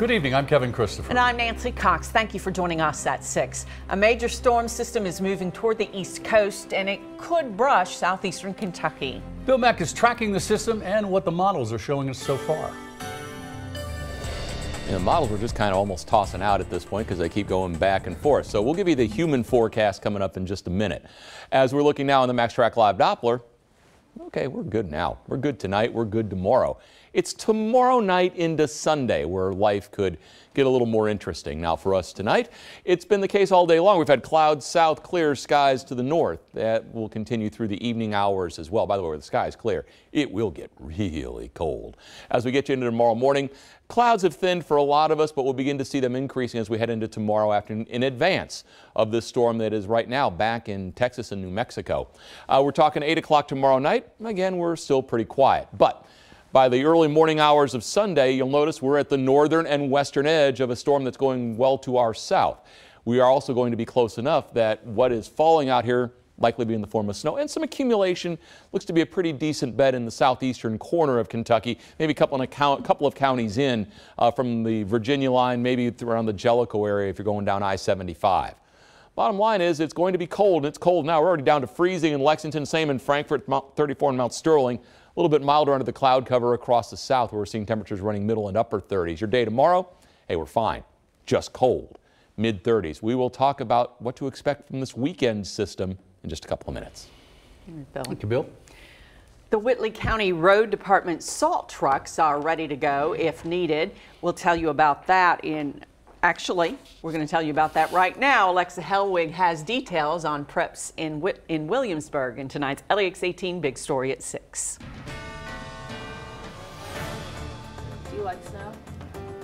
Good evening, I'm Kevin Christopher. And I'm Nancy Cox. Thank you for joining us at 6. A major storm system is moving toward the East Coast and it could brush southeastern Kentucky. Bill Mack is tracking the system and what the models are showing us so far. And the models were just kind of almost tossing out at this point because they keep going back and forth. So we'll give you the human forecast coming up in just a minute. As we're looking now on the Max Track Live Doppler, okay, we're good now. We're good tonight. We're good tomorrow. It's tomorrow night into Sunday where life could get a little more interesting. Now for us tonight, it's been the case all day long. We've had clouds south, clear skies to the north. That will continue through the evening hours as well. By the way, where the sky is clear, it will get really cold. As we get you into tomorrow morning, clouds have thinned for a lot of us, but we'll begin to see them increasing as we head into tomorrow afternoon in advance of this storm that is right now back in Texas and New Mexico. We're talking 8 o'clock tomorrow night. Again, we're still pretty quiet, but by the early morning hours of Sunday, you'll notice we're at the northern and western edge of a storm that's going well to our south. We are also going to be close enough that what is falling out here likely be in the form of snow and some accumulation. Looks to be a pretty decent bed in the southeastern corner of Kentucky, maybe a couple of counties in from the Virginia line, maybe around the Jellicoe area if you're going down I-75. Bottom line is it's going to be cold, and it's cold now. We're already down to freezing in Lexington, same in Frankfort, Mount 34 and Mount Sterling. A little bit milder under the cloud cover across the south where we're seeing temperatures running middle and upper 30s. Your day tomorrow, hey, we're fine, just cold, mid 30s. We will talk about what to expect from this weekend system in just a couple of minutes. Thank you, Bill. The Whitley County Road Department salt trucks are ready to go if needed. We'll tell you about that Actually, we're going to tell you about that right now. Alexa Hellwig has details on preps in Williamsburg in tonight's LEX 18 Big Story at 6. Do you like snow?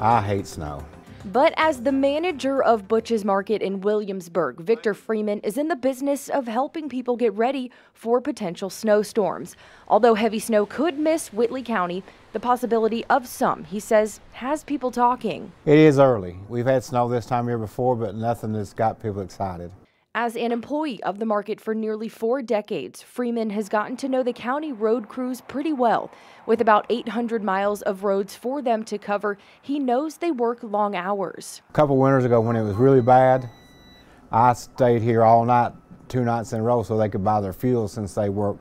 I hate snow. But as the manager of Butch's Market in Williamsburg, Victor Freeman is in the business of helping people get ready for potential snowstorms. Although heavy snow could miss Whitley County, the possibility of some, he says, has people talking. It is early. We've had snow this time of year before, but nothing that's got people excited. As an employee of the market for nearly 4 decades, Freeman has gotten to know the county road crews pretty well. With about 800 miles of roads for them to cover, he knows they work long hours. A couple winters ago when it was really bad, I stayed here all night, 2 nights in a row, so they could buy their fuel since they work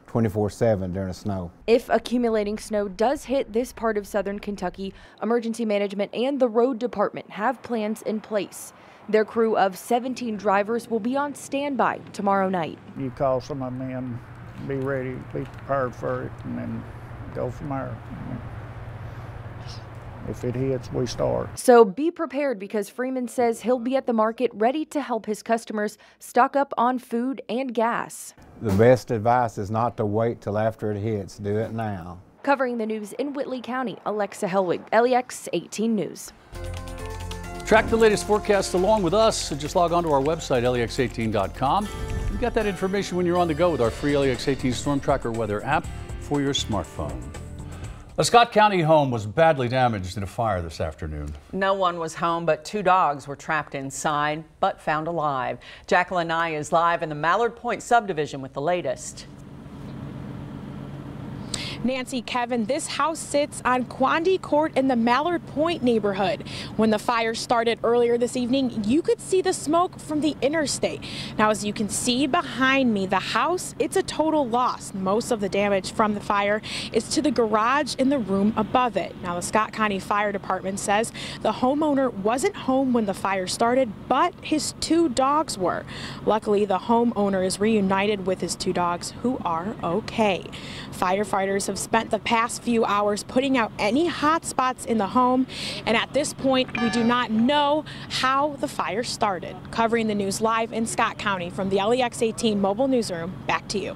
24/7 during the snow. If accumulating snow does hit this part of southern Kentucky, emergency management and the road department have plans in place. Their crew of 17 drivers will be on standby tomorrow night. You call some of them in, be ready, be prepared for it, and then go from there. If it hits, we start. So be prepared because Freeman says he'll be at the market ready to help his customers stock up on food and gas. The best advice is not to wait till after it hits. Do it now. Covering the news in Whitley County, Alexa Hellwig, LEX 18 News. Track the latest forecast along with us. Just log on to our website, lex18.com. You get that information when you're on the go with our free LEX 18 Storm Tracker weather app for your smartphone. A Scott County home was badly damaged in a fire this afternoon. No one was home, but 2 dogs were trapped inside, but found alive. Jacqueline Nye is live in the Mallard Point subdivision with the latest. Nancy, Kevin, this house sits on Quandy Court in the Mallard Point neighborhood. When the fire started earlier this evening, you could see the smoke from the interstate. Now, as you can see behind me, the house, it's a total loss. Most of the damage from the fire is to the garage in the room above it. Now, the Scott County Fire Department says the homeowner wasn't home when the fire started, but his 2 dogs were. Luckily, the homeowner is reunited with his 2 dogs who are okay. Firefighters have spent the past few hours putting out any hot spots in the home, and at this point we do not know how the fire started. Covering the news live in Scott County from the LEX 18 mobile newsroom, back to you.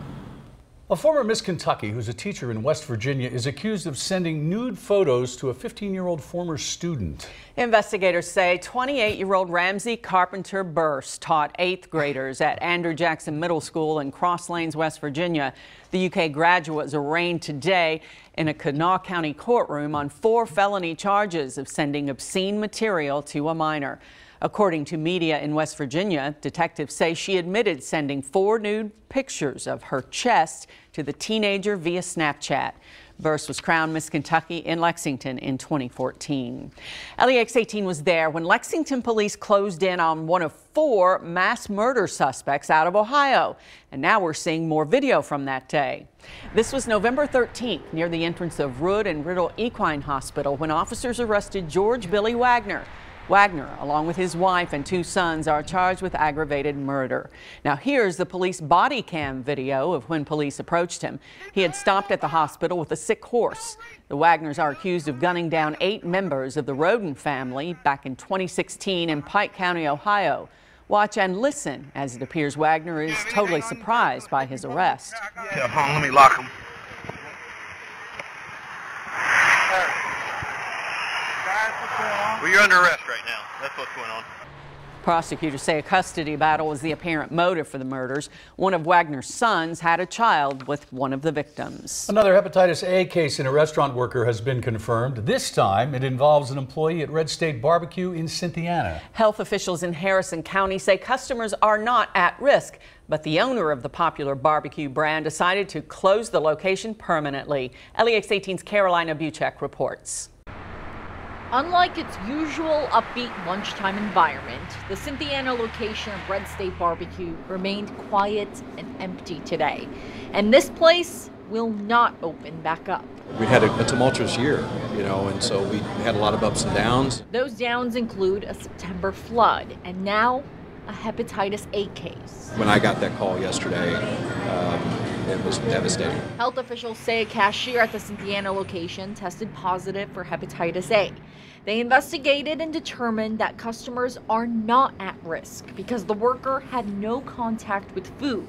A former Miss Kentucky who's a teacher in West Virginia is accused of sending nude photos to a 15-year-old former student. Investigators say 28-year-old Ramsey Carpenter Burse taught 8th graders at Andrew Jackson Middle School in Cross Lanes, West Virginia. The UK graduate was arraigned today in a Kanawha County courtroom on 4 felony charges of sending obscene material to a minor. According to media in West Virginia, detectives say she admitted sending 4 nude pictures of her chest to the teenager via Snapchat. Burst was crowned Miss Kentucky in Lexington in 2014. LEX 18 was there when Lexington police closed in on one of 4 mass murder suspects out of Ohio. And now we're seeing more video from that day. This was November 13th near the entrance of Rood and Riddle Equine Hospital when officers arrested George Billy Wagner. Wagner, along with his wife and 2 sons, are charged with aggravated murder. Now here's the police body cam video of when police approached him. He had stopped at the hospital with a sick horse. The Wagners are accused of gunning down 8 members of the Roden family back in 2016 in Pike County, Ohio. Watch and listen as it appears Wagner is totally surprised by his arrest. Yeah, hold on, let me lock him. Well, you're under arrest right now. That's what's going on. Prosecutors say a custody battle was the apparent motive for the murders. One of Wagner's sons had a child with one of the victims. Another hepatitis A case in a restaurant worker has been confirmed. This time it involves an employee at Red State Barbecue in Cynthiana. Health officials in Harrison County say customers are not at risk, but the owner of the popular barbecue brand decided to close the location permanently. LEX 18's Carolina Buchek reports. Unlike its usual upbeat lunchtime environment, the Cynthiana location of Red State Barbecue remained quiet and empty today. And this place will not open back up. We had a tumultuous year, and so we had a lot of ups and downs. Those downs include a September flood and now a hepatitis A case. When I got that call yesterday, it was devastating. Health officials say a cashier at the Cynthiana location tested positive for hepatitis A. They investigated and determined that customers are not at risk because the worker had no contact with food.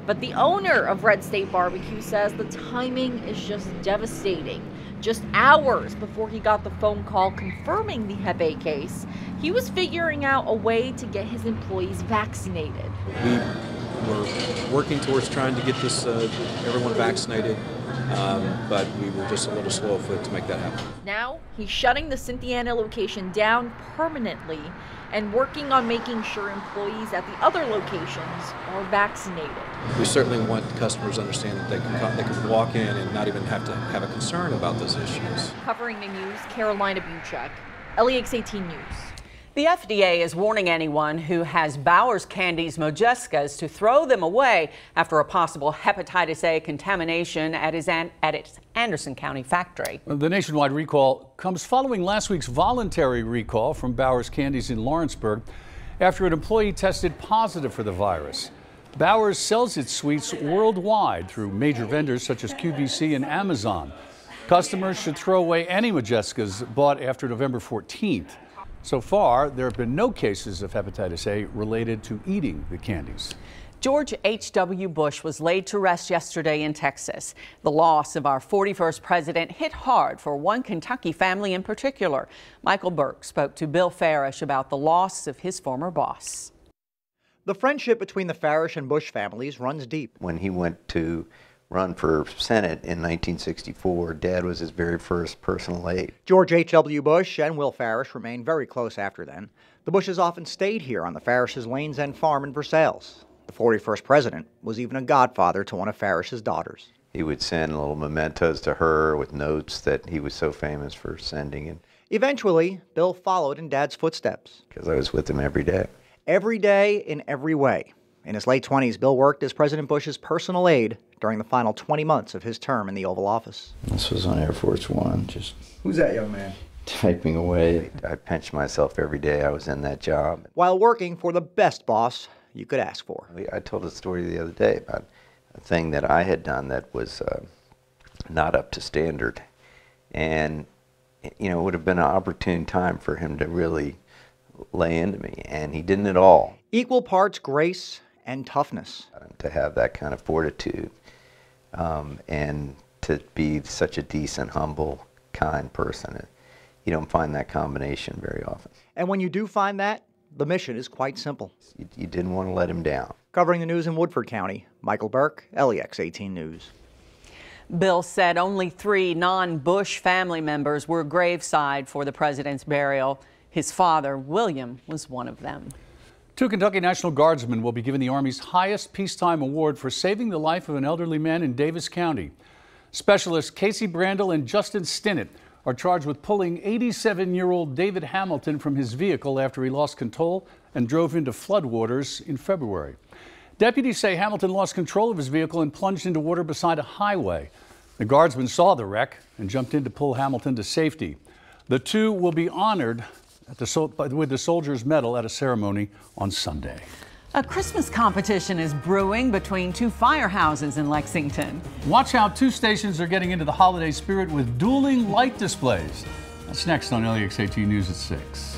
But the owner of Red State Barbecue says the timing is just devastating. Just hours before he got the phone call confirming the Hep A case, he was figuring out a way to get his employees vaccinated. We were working towards trying to get this everyone vaccinated, but we were just a little slow afoot to make that happen. Now he's shutting the Cynthiana location down permanently and working on making sure employees at the other locations are vaccinated. We certainly want customers to understand that they can walk in and not even have to have a concern about those issues. Covering the news, Carolina Buchek, LEX 18 News. The FDA is warning anyone who has Bowers Candy's Mojescas to throw them away after a possible hepatitis A contamination at its Anderson County factory. The nationwide recall comes following last week's voluntary recall from Bowers Candies in Lawrenceburg after an employee tested positive for the virus. Bowers sells its sweets worldwide through major vendors such as QVC and Amazon. Customers should throw away any Mojescas bought after November 14th. So far, there have been no cases of hepatitis A related to eating the candies. George H.W. Bush was laid to rest yesterday in Texas. The loss of our 41st president hit hard for one Kentucky family in particular. Michael Burke spoke to Bill Farish about the loss of his former boss. The friendship between the Farish and Bush families runs deep. When he went to run for Senate in 1964, Dad was his very first personal aide. George H.W. Bush and Will Farish remained very close after then. The Bushes often stayed here on the Farish's Lanes End farm in Versailles. The 41st president was even a godfather to one of Farish's daughters. He would send little mementos to her with notes that he was so famous for sending. And eventually, Bill followed in Dad's footsteps. Because I was with him every day. Every day, in every way. In his late 20s, Bill worked as President Bush's personal aide during the final 20 months of his term in the Oval Office. This was on Air Force One, just... Who's that young man? Typing away. I pinched myself every day I was in that job. While working for the best boss you could ask for. I told a story the other day about a thing that I had done that was not up to standard. And, it would have been an opportune time for him to really lay into me, and he didn't at all. Equal parts grace and toughness. To have that kind of fortitude and to be such a decent, humble, kind person. You don't find that combination very often. And when you do find that, the mission is quite simple. You didn't want to let him down. Covering the news in Woodford County, Michael Burke, LEX 18 News. Bill said only 3 non-Bush family members were graveside for the president's burial. His father, William, was one of them. 2 Kentucky National Guardsmen will be given the Army's highest peacetime award for saving the life of an elderly man in Davis County. Specialists Casey Brandel and Justin Stinnett are charged with pulling 87-year-old David Hamilton from his vehicle after he lost control and drove into floodwaters in February. Deputies say Hamilton lost control of his vehicle and plunged into water beside a highway. The guardsman saw the wreck and jumped in to pull Hamilton to safety. The two will be honored with the Soldier's Medal at a ceremony on Sunday. A Christmas competition is brewing between two firehouses in Lexington. Watch how two stations are getting into the holiday spirit with dueling light displays. That's next on LEX 18 News at 6.